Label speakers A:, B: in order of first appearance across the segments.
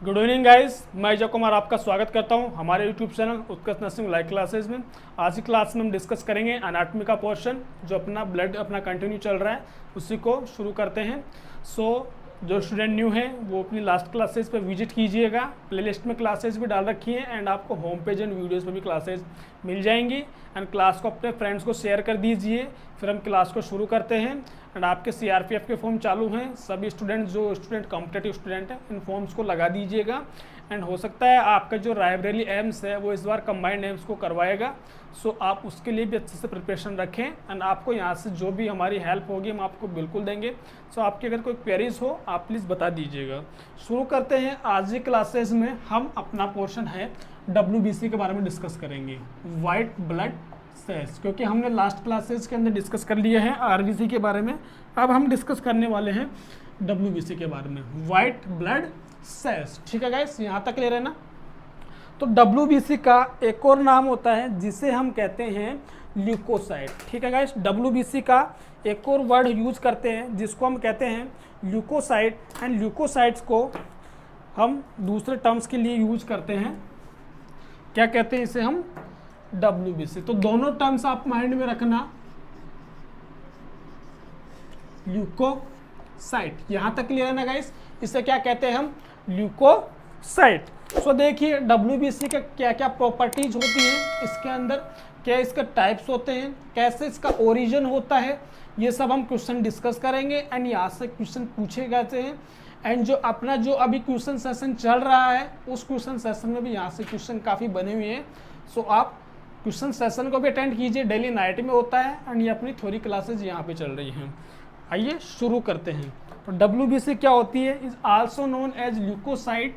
A: Good evening guys, मैं अजय कुमार आपका स्वागत करता हूं हमारे यूट्यूब चैनल उत्कर्ष नर्सिंग लाइव क्लासेस में। आज की क्लास में हम डिस्कस करेंगे एनाटॉमी का पोर्शन, जो अपना ब्लड अपना कंटिन्यू चल रहा है उसी को शुरू करते हैं। जो स्टूडेंट न्यू हैं वो अपनी लास्ट क्लासेस पे विजिट कीजिएगा। प्लेलिस्ट में क्लासेस भी डाल रखी हैं एंड आपको होम पेज एंड वीडियोज़ पे भी क्लासेस मिल जाएंगी। एंड क्लास को अपने फ्रेंड्स को शेयर कर दीजिए। फिर हम क्लास को शुरू करते हैं। एंड आपके CRPF के फॉर्म चालू हैं। सभी स्टूडेंट कॉम्पिटेटिव स्टूडेंट हैं, इन फॉर्म्स को लगा दीजिएगा। एंड हो सकता है आपका जो रायबरेली एम्स है वो इस बार कंबाइंड एम्स को करवाएगा। सो आप उसके लिए भी अच्छे से प्रिपरेशन रखें। एंड आपको यहाँ से जो भी हमारी हेल्प होगी हम आपको बिल्कुल देंगे। सो आपकी अगर कोई क्वेरीज हो आप प्लीज़ बता दीजिएगा। शुरू करते हैं। आज की क्लासेस में हम अपना पोर्शन है WBC के बारे में डिस्कस करेंगे, वाइट ब्लड सेल्स, क्योंकि हमने लास्ट क्लासेस के अंदर डिस्कस कर लिए हैं RBC के बारे में। अब हम डिस्कस करने वाले हैं WBC के बारे में, वाइट ब्लड सेल्स। ठीक है गाइस, यहाँ तक ले रहे हैं ना। तो WBC का एक और नाम होता है जिसे हम कहते हैं ल्यूकोसाइट। ठीक है गाइस, WBC का एक और वर्ड यूज करते हैं जिसको हम कहते हैं ल्यूकोसाइट। एंड ल्यूकोसाइट्स को हम दूसरे टर्म्स के लिए यूज करते हैं, क्या कहते हैं इसे हम, WBC। तो दोनों टर्म्स आप माइंड में रखना, ल्यूकोसाइट। यहां तक क्लियर है ना गाइस। इसे क्या कहते हैं हम, ल्यूकोसाइट। सो देखिए WBC के क्या क्या प्रॉपर्टीज होती हैं इसके अंदर, क्या इसके टाइप्स होते हैं, कैसे इसका ओरिजिन होता है, ये सब हम क्वेश्चन डिस्कस करेंगे। एंड यहाँ से क्वेश्चन पूछे जाते हैं। एंड जो अभी क्वेश्चन सेशन चल रहा है उस क्वेश्चन सेशन में भी यहाँ से क्वेश्चन काफ़ी बने हुए हैं। सो आप क्वेश्चन सेशन को भी अटेंड कीजिए, डेली नाइट में होता है। एंड ये अपनी थ्योरी क्लासेज यहाँ पे चल रही हैं। आइए शुरू करते हैं। तो WBC क्या होती है, is also known as leucocyte.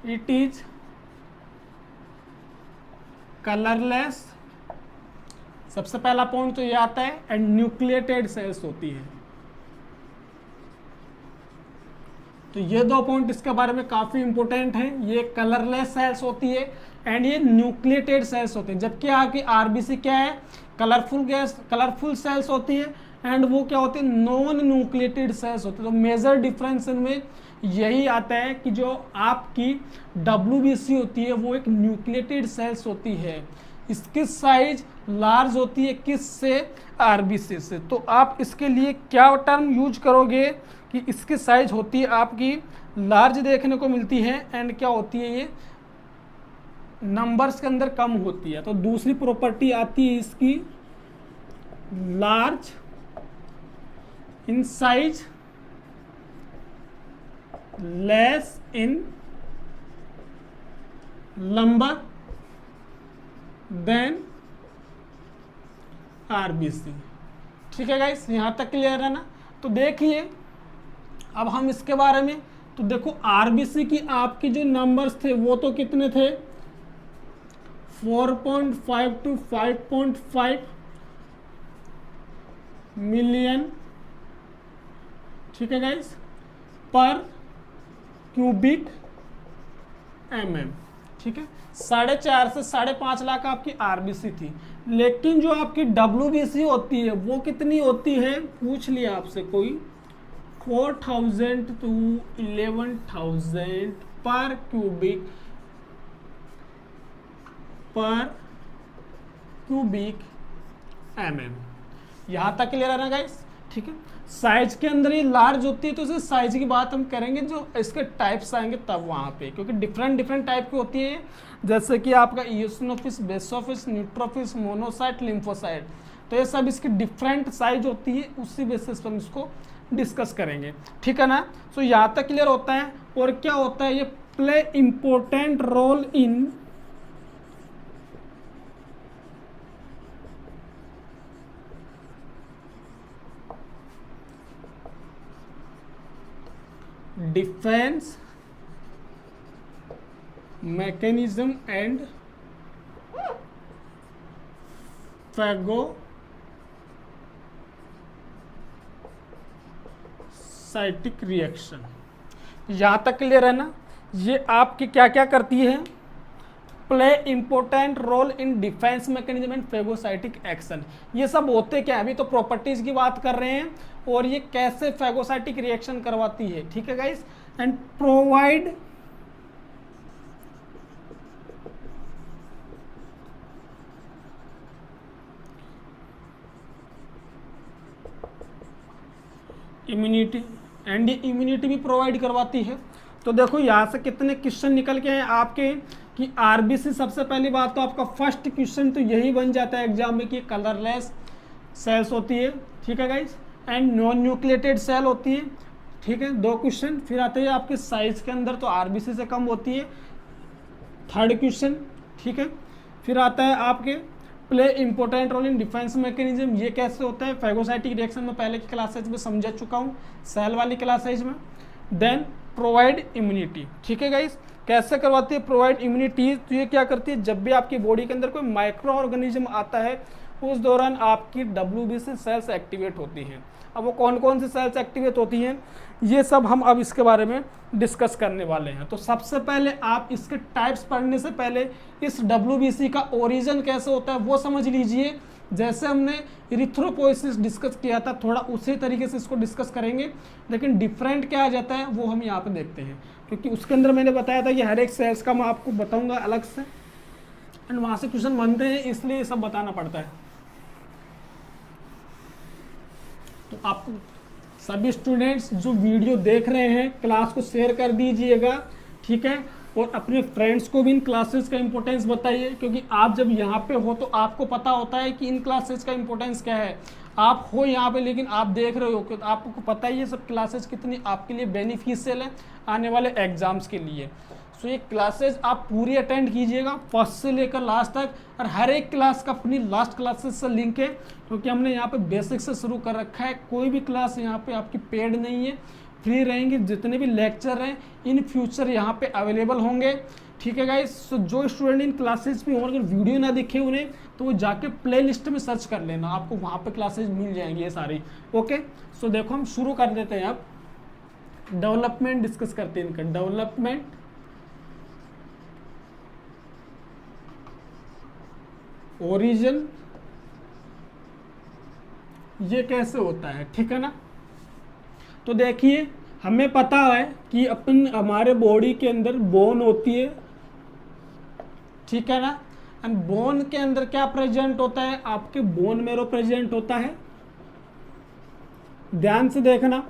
A: It is colourless, सबसे पहला पॉइंट तो ये आता है। एंड न्यूक्लिएटेड सेल्स होती है। तो ये दो पॉइंट इसके बारे में काफी इंपॉर्टेंट हैं। ये कलरलेस सेल्स होती है एंड ये न्यूक्लिएटेड सेल्स होती है। जबकि आपकी RBC क्या है, कलरफुल सेल्स होती है। एंड वो क्या होती है, नॉन न्यूक्लिएटेड सेल्स होती है। तो मेजर डिफरेंस इनमें यही आता है कि जो आपकी WBC होती है वो एक न्यूक्लिएटेड सेल्स होती है। इसकी साइज लार्ज होती है, किससे, RBC से। तो आप इसके लिए क्या टर्म यूज करोगे कि इसकी साइज होती है आपकी लार्ज देखने को मिलती है। एंड क्या होती है, ये नंबर्स के अंदर कम होती है। तो दूसरी प्रॉपर्टी आती है इसकी, large in size, less in number than RBC। ठीक है गाइस, यहां तक क्लियर है ना। तो देखिए अब हम इसके बारे में, तो देखो RBC की आपकी जो नंबर्स थे वो तो कितने थे, 4.5 to 5.5 मिलियन। ठीक है गाइस, पर क्यूबिक mm। ठीक है, 4.5 से 5.5 लाख आपकी RBC थी। लेकिन जो आपकी WBC होती है वो कितनी होती है, पूछ लिया आपसे कोई, 4,000 to 11,000 पर क्यूबिक mm। यहां तक क्लियर है ना गाइस। ठीक है, साइज के अंदर ये लार्ज होती है तो इसे साइज की बात हम करेंगे जो इसके टाइप्स आएंगे तब वहां पे, क्योंकि डिफरेंट टाइप की होती है। जैसे कि आपका इओसिनोफिस, बेसोफिस, न्यूट्रोफिस, मोनोसाइट, लिम्फोसाइट। तो ये सब इसकी डिफरेंट साइज होती है, उसी बेसिस पर हम इसको डिस्कस करेंगे। ठीक है ना। सो यहाँ तक क्लियर होता है। और क्या होता है, ये play important role in defence mechanism and phagocytic reaction. यहां तक क्लियर है ना। ये आपकी क्या क्या करती है, play important role in defence mechanism and phagocytic action. ये सब होते क्या है, अभी तो प्रॉपर्टीज की बात कर रहे हैं और ये कैसे फेगोसाइटिक रिएक्शन करवाती है, ठीक है guys. And provide immunity, and ये इम्यूनिटी भी प्रोवाइड करवाती है। तो देखो यहाँ से कितने क्वेश्चन निकल के हैं आपके कि आरबीसी, सबसे पहली बात तो आपका फर्स्ट क्वेश्चन तो यही बन जाता है एग्जाम में कि कलरलेस सेल्स होती है, ठीक है guys, and non nucleated cell होती है, ठीक है, 2 क्वेश्चन। फिर आते हैं आपके साइज के अंदर तो आरबीसी से कम होती है, 3rd क्वेश्चन, ठीक है। फिर आता है आपके play important role in defence mechanism, ये कैसे होता है, फेगोसाइटिक रिएक्शन में पहले की क्लासेज में समझा चुका हूँ, सेल वाली क्लासेज में। देन प्रोवाइड इम्यूनिटी, ठीक है गाइस, कैसे करवाती है प्रोवाइड इम्यूनिटी, तो ये क्या करती है, जब भी आपकी बॉडी के अंदर कोई माइक्रो ऑर्गेनिज्म आता है उस दौरान आपकी WBC सेल्स एक्टिवेट होती हैं। अब वो कौन कौन सी सेल्स एक्टिवेट होती हैं, ये सब हम अब इसके बारे में डिस्कस करने वाले हैं। तो सबसे पहले आप इसके टाइप्स पढ़ने से पहले इस WBC का ओरिजिन कैसे होता है वो समझ लीजिए। जैसे हमने इरिथ्रोपोइसिस डिस्कस किया था, थोड़ा उसी तरीके से इसको डिस्कस करेंगे, लेकिन डिफरेंट क्या आ जाता है वो हम यहाँ पे देखते हैं, क्योंकि उसके अंदर मैंने बताया था कि हर एक सेल्स का मैं आपको बताऊंगा अलग से, एंड वहाँ से क्वेश्चन बनते हैं, इसलिए ये सब बताना पड़ता है। तो आप सभी स्टूडेंट्स जो वीडियो देख रहे हैं क्लास को शेयर कर दीजिएगा, ठीक है, और अपने फ्रेंड्स को भी इन क्लासेस का इंपॉर्टेंस बताइए, क्योंकि आप जब यहाँ पे हो तो आपको पता होता है कि इन क्लासेस का इंपॉर्टेंस क्या है। आप हो यहाँ पे लेकिन आप देख रहे हो, तो आपको पता ही है सब क्लासेस कितनी आपके लिए बेनिफिशियल है आने वाले एग्जाम्स के लिए। सो ये क्लासेस आप पूरी अटेंड कीजिएगा फर्स्ट से लेकर लास्ट तक, और हर एक क्लास का अपनी लास्ट क्लासेस से लिंक है, क्योंकि हमने यहाँ पे बेसिक से शुरू कर रखा है। कोई भी क्लास यहाँ पे आपकी पेड नहीं है, फ्री रहेंगे। जितने भी लेक्चर हैं इन फ्यूचर यहाँ पे अवेलेबल होंगे, ठीक है गाइस। सो जो स्टूडेंट इन क्लासेस में हो, अगर वीडियो ना दिखे उन्हें तो वो जाके प्ले लिस्ट में सर्च कर लेना, आपको वहाँ पे क्लासेस मिल जाएंगी ये सारी, ओके। सो देखो हम शुरू कर देते हैं, अब डेवलपमेंट डिस्कस करते हैं इनका। डेवलपमेंट, ओरिजिन, ये कैसे होता है, ठीक है ना। तो देखिए हमें पता है कि अपन हमारे बॉडी के अंदर बोन होती है, ठीक है ना, एंड बोन के अंदर क्या प्रेजेंट होता है, आपके बोन मेरो प्रेजेंट होता है। ध्यान से देखना,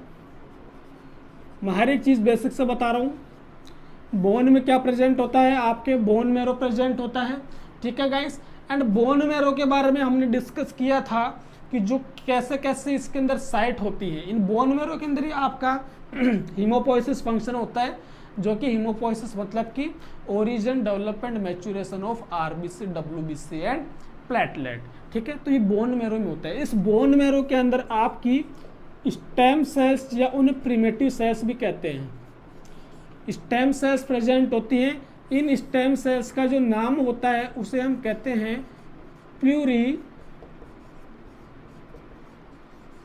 A: मैं हर एक चीज बेसिक से बता रहा हूं। बोन में क्या प्रेजेंट होता है, आपके बोन मेरो प्रेजेंट होता है, ठीक है गाइस। एंड बोन मेरो के बारे में हमने डिस्कस किया था कि जो कैसे कैसे इसके अंदर साइट होती है। इन बोन मेरो के अंदर ही आपका हीमोपोइसिस फंक्शन होता है, जो कि हीमोपोइसिस मतलब कि origin, development, maturation of RBC, WBC and platelet, ठीक है। तो ये बोन मेरो में होता है। इस बोन मेरो के अंदर आपकी स्टेम सेल्स या उन्हें प्रिमिटिव सेल्स भी कहते हैं, स्टेम सेल्स प्रेजेंट होती हैं। इन स्टेम सेल्स का जो नाम होता है उसे हम कहते हैं प्लूरी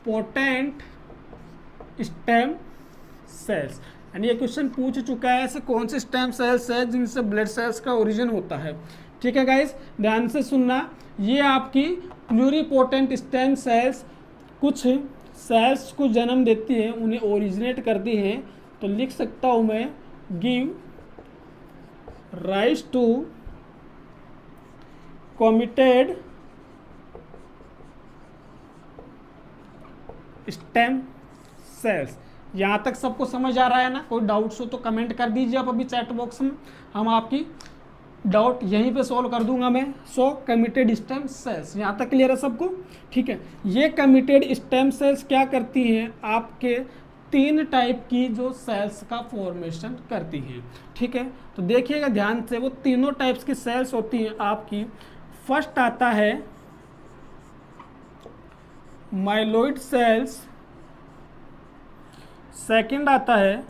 A: पोटेंट स्टेम सेल्स। यानी ये क्वेश्चन पूछ चुका है ऐसे कौन से स्टेम सेल्स है जिनसे ब्लड सेल्स का ओरिजिन होता है, ठीक है गाइस। ध्यान से सुनना, ये आपकी प्लूरीपोटेंट स्टेम सेल्स कुछ सेल्स को जन्म देती है, उन्हें ओरिजिनेट करती हैं। तो लिख सकता हूं मैं, give rise to committed stem cells. यहाँ तक सबको समझ आ रहा है ना? कोई डाउट्स हो तो कमेंट कर दीजिए आप अभी चैट बॉक्स में, हम आपकी डाउट यहीं पे सॉल्व कर दूंगा मैं। सो कमिटेड स्टेम सेल्स, यहाँ तक क्लियर है सबको? ठीक है। ये कमिटेड स्टेम सेल्स क्या करती हैं, आपके 3 टाइप की जो सेल्स का फॉर्मेशन करती हैं, ठीक है। तो देखिएगा ध्यान से, वो तीनों टाइप्स की सेल्स होती हैं आपकी। फर्स्ट आता है माइलोइड सेल्स, सेकंड आता है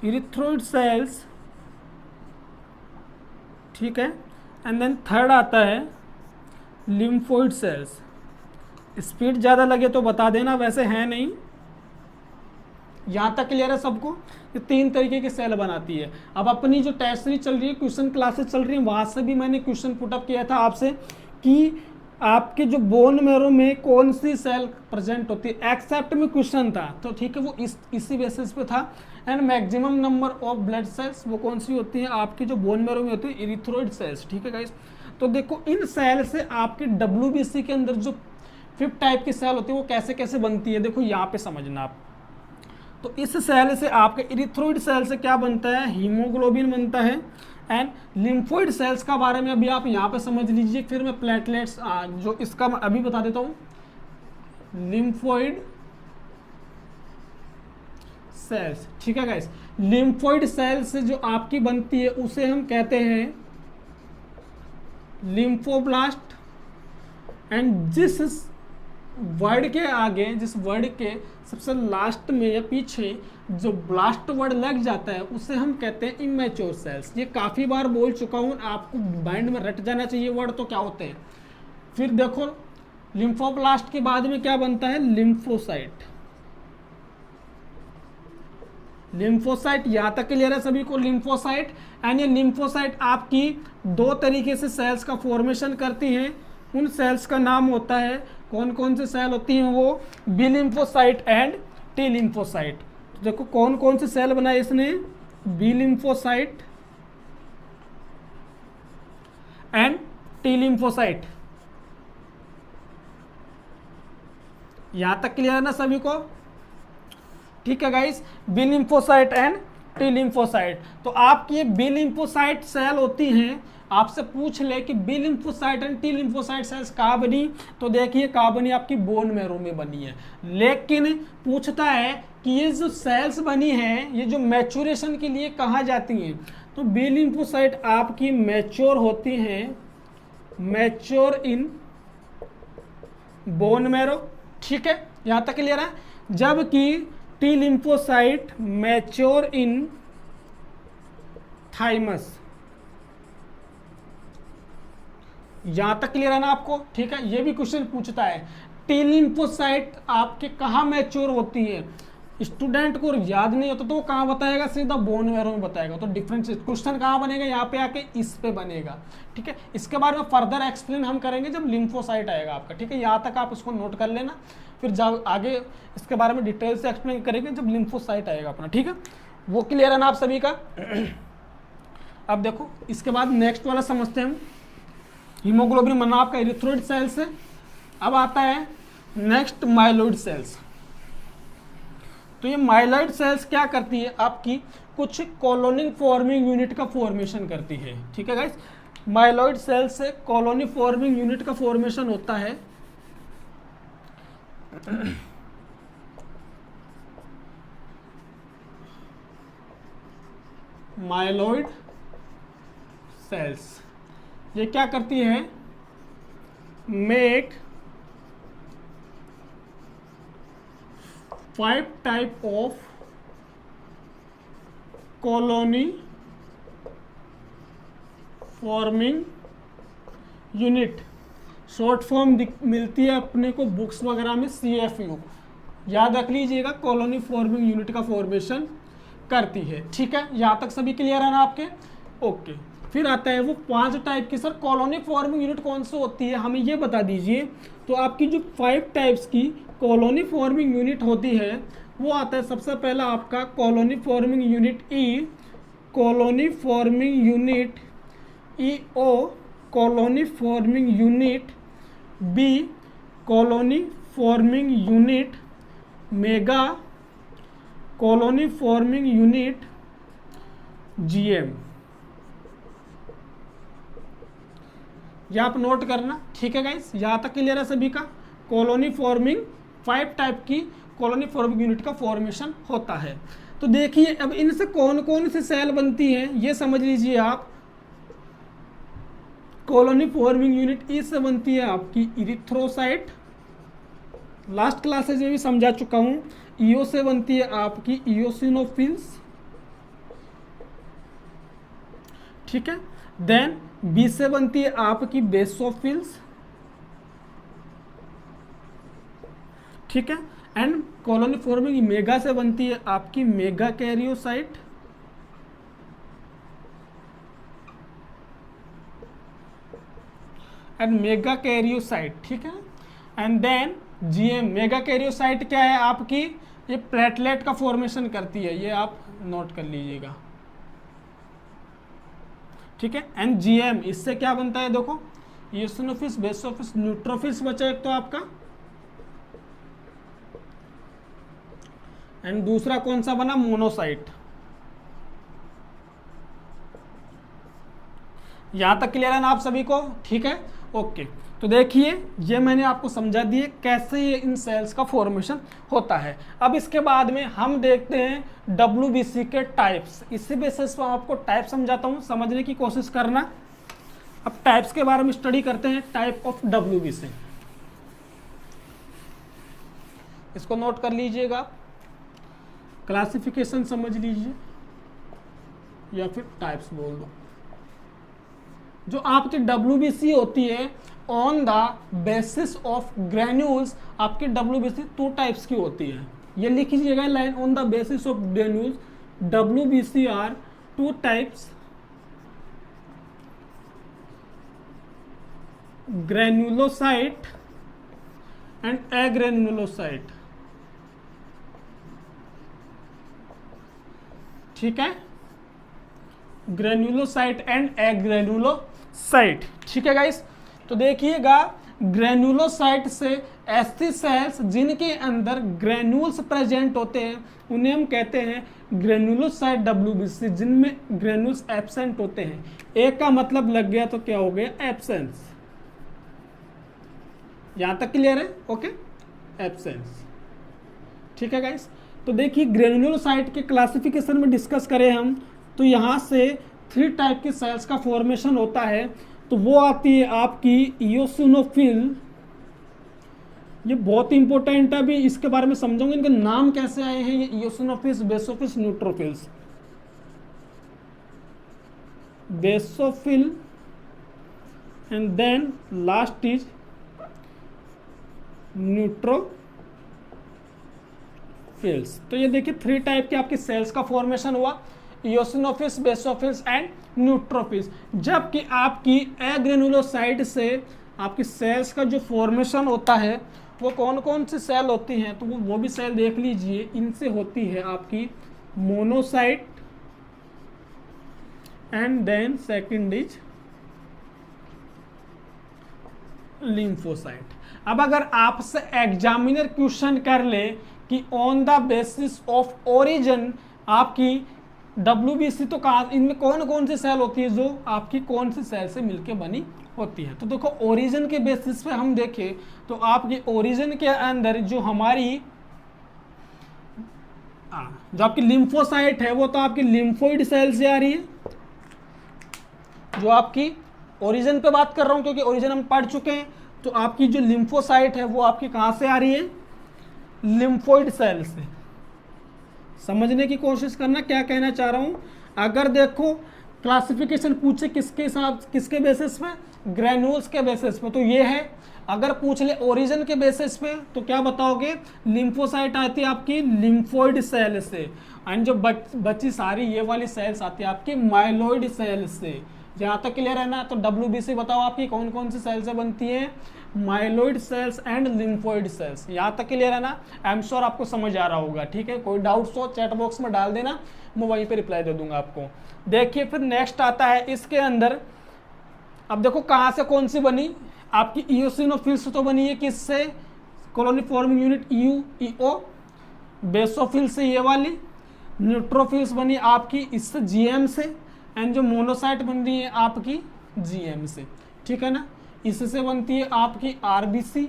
A: इरिथ्रोइड सेल्स, ठीक है, एंड देन थर्ड आता है लिम्फोइड सेल्स। स्पीड ज़्यादा लगे तो बता देना, वैसे है नहीं। यहाँ तक क्लियर है सबको? ये 3 तरीके के सेल बनाती है। अब अपनी जो टेस्ट सीरीज चल रही है, क्वेश्चन क्लासेस चल रही है, वहाँ से भी मैंने क्वेश्चन पुटअप किया था आपसे कि आपके जो बोन मैरो में कौन सी सेल प्रेजेंट होती है, एक्सेप्ट में क्वेश्चन था, तो ठीक है वो इसी बेसिस पे था। And maximum number of blood cells वो कौन सी होती है आपकी जो बोन मैरो में होती है, इरिथ्रोइड सेल्स। ठीक है गाइस, तो देखो इन सेल से आपके WBC के अंदर जो 5th टाइप की सेल होती है वो कैसे कैसे बनती है, देखो यहाँ पे समझना आप। तो इस सेल से आपके इरिथ्रोइड सेल से क्या बनता है, हीमोग्लोबिन बनता है। एंड लिम्फोइड सेल्स का बारे में अभी आप यहाँ पे समझ लीजिए, फिर मैं प्लेटलेट्स जो इसका मैं अभी बता देता हूँ। लिम्फोइड सेल्स, ठीक है गाइस, लिम्फोइड सेल्स जो आपकी बनती है उसे हम कहते हैं लिम्फोब्लास्ट। एंड जिस वर्ड के आगे, जिस वर्ड के सबसे लास्ट में या पीछे जो ब्लास्ट वर्ड लग जाता है उसे हम कहते हैं इमेच्योर सेल्स। ये काफ़ी बार बोल चुका हूँ, आपको माइंड में रट जाना चाहिए वर्ड तो क्या होते हैं। फिर देखो लिम्फोब्लास्ट के बाद में क्या बनता है, लिम्फोसाइट। लिम्फोसाइट यहाँ तक क्लियर है सभी को, लिम्फोसाइट। एंड ये लिम्फोसाइट आपकी 2 तरीके से सेल्स का फॉर्मेशन करती हैं। उन सेल्स का नाम होता है, कौन कौन से सेल होती हैं वो, B lymphocyte and T lymphocyte. तो देखो कौन कौन से सेल बनाए इसने, B lymphocyte and T lymphocyte. यहां तक क्लियर है ना सभी को? ठीक है guys, B lymphocyte and T lymphocyte. तो आपकी ये बी लिम्फोसाइट सेल होती हैं, आपसे पूछ ले कि B lymphocyte and T lymphocyte cells कहाँ बनी, तो देखिए कहाँ बनी, आपकी बोन मैरो में बनी है। लेकिन पूछता है कि ये जो सेल्स बनी हैं ये जो मैच्योरेशन के लिए कहाँ जाती हैं, तो बी लिम्फोसाइट आपकी मैच्योर होती हैं, मैच्योर इन बोन मैरो। ठीक है, यहाँ तक क्लियर है? जबकि T lymphocyte mature in thymus. यहां तक क्लियर है ना आपको? ठीक है, ये भी क्वेश्चन पूछता है टी लिम्फोसाइट आपके कहाँ मैच्योर होती है। स्टूडेंट को याद नहीं होता तो वो कहाँ बताएगा, सीधा बोन मैरो में बताएगा। तो डिफरेंस क्वेश्चन कहाँ बनेगा, यहाँ पे आके इस पे बनेगा। ठीक है, इसके बारे में फर्दर एक्सप्लेन हम करेंगे जब लिम्फोसाइट आएगा आपका। ठीक है, यहाँ तक आप इसको नोट कर लेना, फिर जब आगे इसके बारे में डिटेल से एक्सप्लेन करेंगे जब लिम्फोसाइट आएगा अपना। ठीक है, वो क्लियर है ना आप सभी का? अब देखो इसके बाद नेक्स्ट वाला समझते हैं हम। हीमोग्लोबिन बना आपका इरिथ्रोइड सेल से। अब आता है नेक्स्ट माइलॉइड सेल्स। तो ये माइलॉइड सेल्स क्या करती है, आपकी कुछ कॉलोनी फॉर्मिंग यूनिट का फॉर्मेशन करती है। ठीक है गाइस, माइलॉइड सेल से कॉलोनी फॉर्मिंग यूनिट का फॉर्मेशन होता है। माइलॉइड सेल्स ये क्या करती है, make 5 type of colony forming unit. Short form मिलती है अपने को बुक्स वगैरह में, CFU। याद रख लीजिएगा, कॉलोनी फॉर्मिंग यूनिट का फॉर्मेशन करती है। ठीक है, यहाँ तक सभी क्लियर है ना आपके? ओके, फिर आता है वो 5 टाइप की। सर कॉलोनी फॉर्मिंग यूनिट कौन सी होती है, हमें ये बता दीजिए। तो आपकी जो 5 टाइप्स की कॉलोनी फॉर्मिंग यूनिट होती है वो आता है, सबसे पहला आपका colony forming unit E, colony forming unit EO, colony forming unit B, colony forming unit mega, colony forming unit GM। यह आप नोट करना। ठीक है गाइस, यहाँ तक क्लियर है सभी का? कॉलोनी फॉर्मिंग 5 टाइप की कॉलोनी फॉर्मिंग यूनिट का फॉर्मेशन होता है। तो देखिए अब इनसे कौन कौन सी सेल बनती हैं ये समझ लीजिए आप। कॉलोनी फॉर्मिंग यूनिट ई से बनती है आपकी इरिथ्रोसाइट, लास्ट क्लासेज में भी समझा चुका हूँ। ईओ से बनती है आपकी इओसिनोफिल्स। ठीक है, देन बी से बनती है आपकी बेसोफिल्स। ठीक है, एंड कॉलोनी फॉर्मिंग मेगा से बनती है आपकी megakaryocyte, and megakaryocyte, ठीक है। And then GM megakaryocyte क्या है आपकी, ये प्लेटलेट का फॉर्मेशन करती है, ये आप नोट कर लीजिएगा, ठीक है। एंड जीएम इससे क्या बनता है, देखो ईओसिनोफिल्स, बेसोफिल्स, न्यूट्रोफिल्स बचा एक तो आपका, एंड दूसरा कौन सा बना, मोनोसाइट। यहां तक क्लियर है ना आप सभी को, ठीक है, ओके। तो देखिए ये मैंने आपको समझा दिए कैसे ये इन सेल्स का फॉर्मेशन होता है। अब इसके बाद में हम देखते हैं डब्ल्यूबीसी के टाइप्स। इसी बेसिस पर आपको टाइप समझाता हूं, समझने की कोशिश करना। अब टाइप्स के बारे में स्टडी करते हैं, टाइप ऑफ डब्ल्यूबीसी। इसको नोट कर लीजिएगा, क्लासिफिकेशन समझ लीजिए या फिर टाइप्स बोल दो। जो आपकी डब्ल्यूबीसी होती है on the basis of granules, आपकी डब्ल्यूबीसी 2 टाइप्स की होती है। ये लिख लीजिएगा line, on the basis of granules WBC are 2 types, granulocyte and agranulocyte, ठीक है, ग्रेन्युलोसाइट एंड एग्रेन्युलोसाइट, ठीक है गाइस। तो देखिएगा ग्रेन्युलोसाइट से ऐसी सेल्स जिनके अंदर ग्रेन्यूल्स प्रेजेंट होते हैं उन्हें हम कहते हैं ग्रेन्युलोसाइट डब्ल्यूबीसी, जिनमें ग्रेन्यूल्स एब्सेंट होते हैं। एक का मतलब लग गया तो क्या हो गया, एब्सेंस। यहां तक क्लियर है, ओके, एब्सेंस, ठीक है गाइस। तो देखिए ग्रेन्युलोसाइट के क्लासिफिकेशन में डिस्कस करें हम, तो यहां से 3 टाइप की सेल्स का फॉर्मेशन होता है। तो वो आती है आपकी इओसिनोफिल, ये बहुत इंपॉर्टेंट है, अभी इसके बारे में समझोगे इनके नाम कैसे आए हैं, ये eosinophils, basophils, neutrophils. Basophil and then last is neutrophils. तो ये देखिए 3 टाइप के आपकी सेल्स का फॉर्मेशन हुआ, इओसिनोफिल्स, बेसोफिल्स एंड न्यूट्रोफिल्स। जबकि आपकी एग्रेनुलोसाइट से आपकी सेल्स का जो फॉर्मेशन होता है वो कौन कौन सी सेल होती हैं, तो वो भी सेल देख लीजिए। इनसे होती है आपकी monocyte and then second is lymphocyte. अब अगर आपसे एग्जामिनर क्वेश्चन कर ले कि on the basis of origin आपकी डब्ल्यूबीसी, तो कहा इनमें कौन कौन सी सेल होती है जो आपकी कौन सी सेल से मिलके बनी होती है। तो देखो ओरिजिन के बेसिस पे हम देखें तो आपकी ओरिजिन के अंदर जो हमारी जो आपकी लिम्फोसाइट है वो तो आपकी लिम्फोइड सेल से आ रही है। जो आपकी ओरिजिन पे बात कर रहा हूं क्योंकि ओरिजिन हम पढ़ चुके हैं। तो आपकी जो लिम्फोसाइट है वो आपकी कहां से आ रही है, लिम्फोइड सेल से। समझने की कोशिश करना क्या कहना चाह रहा हूं। अगर देखो क्लासिफिकेशन पूछे किसके हिसाब, किसके बेसिस पे, ग्रेन्यूल्स के बेसिस पे, तो ये है। अगर पूछ ले ओरिजिन के बेसिस पे तो क्या बताओगे, लिम्फोसाइट आती है आपकी लिम्फोइड सेल से, एंड जो बची सारी ये वाली सेल्स आती है आपकी माइलोइड सेल से। जहाँ तक क्लियर है ना। तो डब्ल्यूबीसी बताओ आपकी कौन कौन सी सेल से बनती है, myeloid cells and lymphoid cells. यहाँ तक क्लियर है ना। आई एम श्योर आपको समझ आ रहा होगा, ठीक है। कोई डाउट्स हो चैट बॉक्स में डाल देना, मैं वहीं पे रिप्लाई दे दूंगा आपको। देखिए फिर नेक्स्ट आता है इसके अंदर। अब देखो कहाँ से कौन सी बनी, आपकी इओसिनोफिल्स तो बनी है किससे, colony forming unit EO. Basophil से ये वाली, न्यूट्रोफिल्स बनी आपकी इससे जीएम से, एंड जो मोनोसाइट बन रही है आपकी जीएम से, ठीक है ना। इससे बनती है आपकी आरबीसी,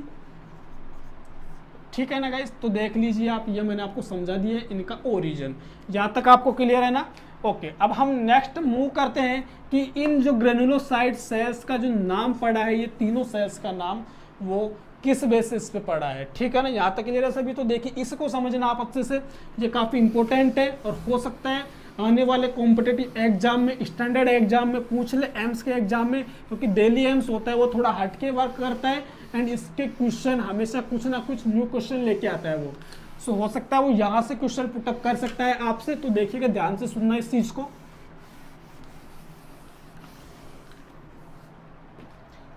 A: ठीक है ना गाइस। तो देख लीजिए आप, ये मैंने आपको समझा दिया है इनका ओरिजिन। यहाँ तक आपको क्लियर है ना। ओके, अब हम नेक्स्ट मूव करते हैं कि इन जो ग्रेनुलोसाइट सेल्स का जो नाम पड़ा है, ये तीनों सेल्स का नाम वो किस बेसिस पे पड़ा है, ठीक है ना। यहाँ तक क्लियर है सभी। तो देखिए इसको समझना आप अच्छे से, ये काफ़ी इंपॉर्टेंट है और हो सकता है आने वाले कॉम्पिटिटिव एग्जाम में, स्टैंडर्ड एग्जाम में पूछ ले, एम्स के एग्जाम में, क्योंकि डेली एम्स होता है वो थोड़ा हटके वर्क करता है, एंड इसके क्वेश्चन हमेशा कुछ ना कुछ न्यू क्वेश्चन लेके आता है वो। सो हो सकता है वो यहाँ से क्वेश्चन पुटअप कर सकता है आपसे, तो देखिएगा, ध्यान से सुनना इस चीज को।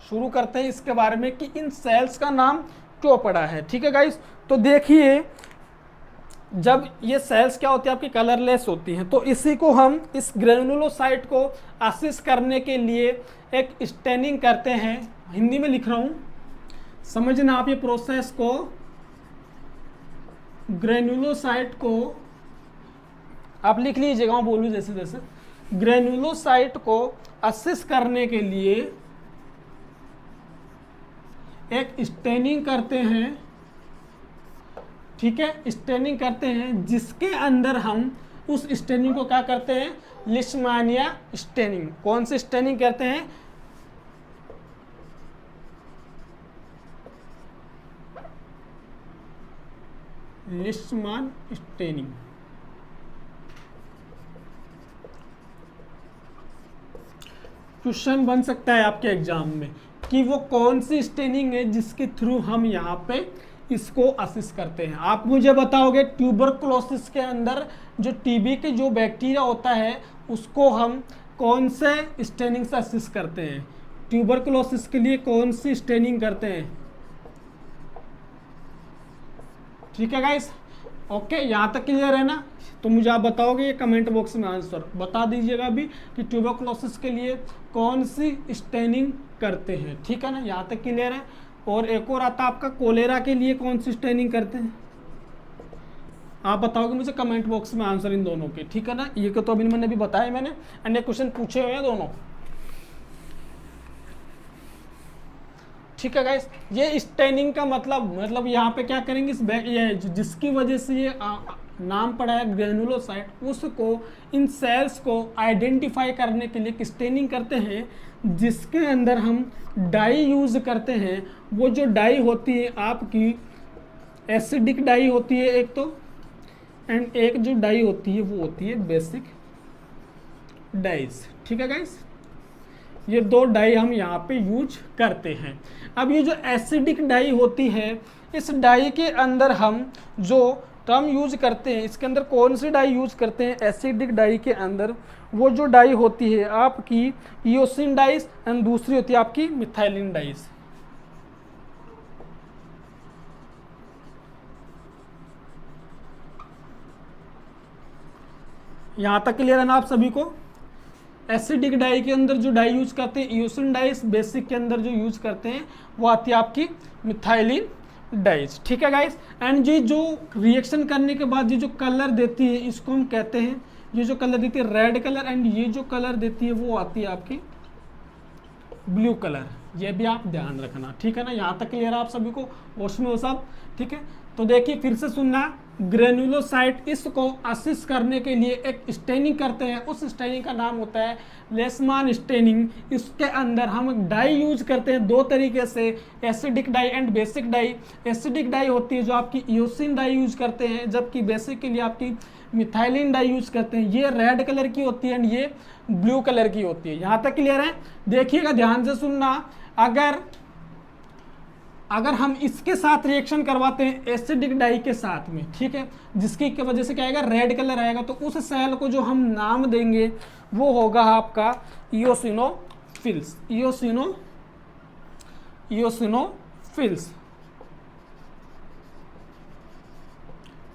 A: शुरू करते हैं इसके बारे में कि इन सेल्स का नाम क्यों पड़ा है। ठीक है गाइस, तो देखिए, जब ये सेल्स क्या होती है आपकी, कलरलेस होती हैं, तो इसी को हम, इस ग्रेनुलोसाइट को असिस्ट करने के लिए एक स्टेनिंग करते हैं। हिंदी में लिख रहा हूं, समझना आप ये प्रोसेस को। ग्रेनुलोसाइट को आप लिख लीजिएगा, मैं बोलूं जैसे जैसे। ग्रेनुलोसाइट को असिस्ट करने के लिए एक स्टेनिंग करते हैं। ठीक है, स्टेनिंग करते हैं, जिसके अंदर हम उस स्टेनिंग को क्या करते हैं, लिशमानिया स्टेनिंग। कौन सी स्टेनिंग करते हैं, लिशमान स्टेनिंग। क्वेश्चन बन सकता है आपके एग्जाम में कि वो कौन सी स्टेनिंग है जिसके थ्रू हम यहाँ पे इसको असिस्ट करते हैं। आप मुझे बताओगे ट्यूबरकुलोसिस के अंदर जो टीबी के जो बैक्टीरिया होता है उसको हम कौन से स्टेनिंग से असिस्ट करते हैं। ट्यूबरकुलोसिस के लिए कौन सी स्टेनिंग करते हैं। ठीक है गाइस, ओके, यहाँ तक क्लियर है ना। तो मुझे आप बताओगे ये कमेंट बॉक्स में आंसर बता दीजिएगा अभी कि ट्यूबरकुलोसिस के लिए कौन सी स्टेनिंग करते हैं। ठीक है ना, यहाँ तक क्लियर है। और एक और आता है आपका, कोलेरा के लिए कौन सी स्टेनिंग करते हैं, आप बताओगे मुझे कमेंट बॉक्स में आंसर इन दोनों के। ठीक है ना, ये तो अभी मैंने अभी बताया, मैंने अन्य क्वेश्चन पूछे हुए हैं दोनों। ठीक है गाइस, ये स्टेनिंग का मतलब यहाँ पे क्या करेंगे, इस ये जिसकी वजह से ये नाम पड़ा है ग्रेनुलोसाइट, उसको, इन सेल्स को आइडेंटिफाई करने के लिए स्टेनिंग करते हैं, जिसके अंदर हम डाई यूज करते हैं। वो जो डाई होती है आपकी एसिडिक डाई होती है एक तो, एंड एक जो डाई होती है वो होती है बेसिक डाइज। ठीक है गाइस, ये दो डाई हम यहाँ पे यूज करते हैं। अब ये जो एसिडिक डाई होती है, इस डाई के अंदर हम जो टर्म यूज करते हैं, इसके अंदर कौन सी डाई यूज करते हैं, एसिडिक डाई के अंदर वो जो डाई होती है आपकी ईओसिन डाइस, एंड दूसरी होती है आपकी मिथाइलिन डाइस। यहां तक क्लियर है ना आप सभी को। एसिडिक डाई के अंदर जो डाई यूज करते हैं ईओसिन डाइस, बेसिक के अंदर जो यूज करते हैं वो आती है आपकी मिथाइलिन डाइस। ठीक है गाइस, एंड ये जो रिएक्शन करने के बाद ये जो कलर देती है इसको हम कहते हैं, ये जो कलर देती है रेड कलर, एंड ये जो कलर देती है वो आती है आपकी ब्लू कलर। ये भी आप ध्यान रखना। ठीक है ना, यहाँ तक क्लियर है आप सभी को, वॉशमें वो सब। ठीक है, तो देखिए फिर से सुनना, ग्रेनुलोसाइट इसको असिस्ट करने के लिए एक स्टेनिंग करते हैं, उस स्टेनिंग का नाम होता है लेसमान स्टेनिंग। इसके अंदर हम डाई यूज करते हैं दो तरीके से, acidic dye and basic dye. Acidic dye होती है जो आपकी ईओसिन डाई यूज करते हैं, जबकि बेसिक के लिए आपकी मिथाइलिन डाई यूज करते हैं। ये रेड कलर की होती है एंड ये ब्लू कलर की होती है। यहाँ तक क्लियर है। देखिएगा ध्यान से सुनना, अगर हम इसके साथ रिएक्शन करवाते हैं एसिडिक डाई के साथ में, ठीक है, जिसकी की वजह से क्या आएगा, रेड कलर आएगा, तो उस सेल को जो हम नाम देंगे वो होगा आपका इओसिनोफिल्स। इओसिनोफिल्स।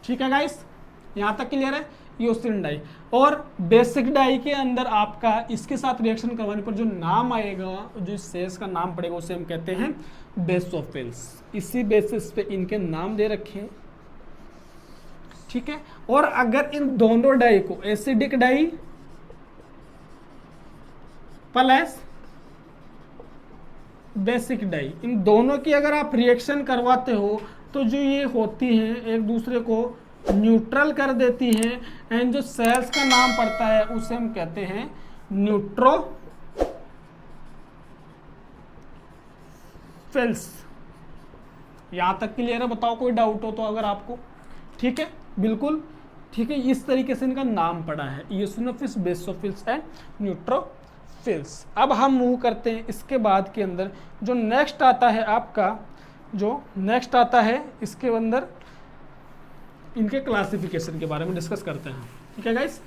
A: ठीक है गाइस, यहां तक क्लियर है। इओसिन डाई और बेसिक डाई के अंदर आपका इसके साथ रिएक्शन करवाने पर जो नाम आएगा, जो सेल्स का नाम पड़ेगा, उसे हम कहते हैं बेसोफिल्स। इसी बेसिस पे इनके नाम दे रखे हैं। ठीक है, और अगर इन दोनों डाई को, acidic dye plus basic dye, इन दोनों की अगर आप रिएक्शन करवाते हो तो जो ये होती हैं एक दूसरे को न्यूट्रल कर देती हैं, एंड जो सेल्स का नाम पड़ता है उसे हम कहते हैं न्यूट्रोफिल्स। यहां तक क्लियर है, बताओ कोई डाउट हो तो अगर आपको। ठीक है, बिल्कुल ठीक है, इस तरीके से इनका नाम पड़ा है, इओसिनोफिल्स, बेसोफिल्स एंड न्यूट्रोफिल्स। अब हम मूव करते हैं इसके बाद के अंदर, जो नेक्स्ट आता है आपका, जो नेक्स्ट आता है इसके अंदर इनके क्लासिफिकेशन के बारे में डिस्कस करते हैं। ठीक है गाइस,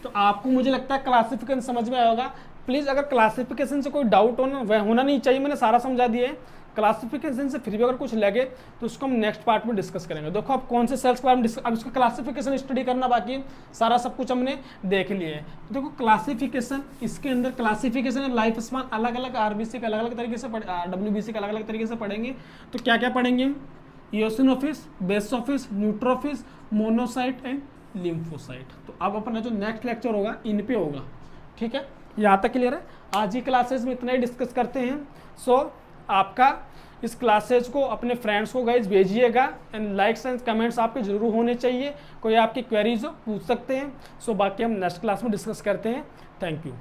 A: तो आपको मुझे लगता है क्लासिफिकेशन समझ में आया होगा। प्लीज़ अगर क्लासिफिकेशन से कोई डाउट हो ना, वह होना नहीं चाहिए, मैंने सारा समझा दिया है। क्लासिफिकेशन से फिर भी अगर कुछ लगे तो उसको हम नेक्स्ट पार्ट में डिस्कस करेंगे। देखो अब कौन से सेल्स के बारे में अब इसका क्लासिफिकेशन स्टडी करना बाकी है, सारा सब कुछ हमने देख लिया है। तो देखो क्लासिफिकेशन, इसके अंदर क्लासिफिकेशन लाइफ स्पान अलग अलग आरबीसी के अलग अलग तरीके से डब्ल्यूबीसी के अलग अलग तरीके से पढ़ेंगे। तो क्या क्या पढ़ेंगे हम? Eosinophils, basophils, neutrophils, monocyte and lymphocyte. तो अब अपना जो नेक्स्ट लेक्चर होगा इन पे होगा। ठीक है, यहाँ तक क्लियर है? आज ही क्लासेस में इतना ही डिस्कस करते हैं। सो आपका इस क्लासेज को अपने फ्रेंड्स को गाइज भेजिएगा एंड लाइक्स एंड कमेंट्स आपके जरूर होने चाहिए। कोई आपकी क्वेरीज हो पूछ सकते हैं। सो बाकी हम नेक्स्ट क्लास में डिस्कस करते हैं। Thank you.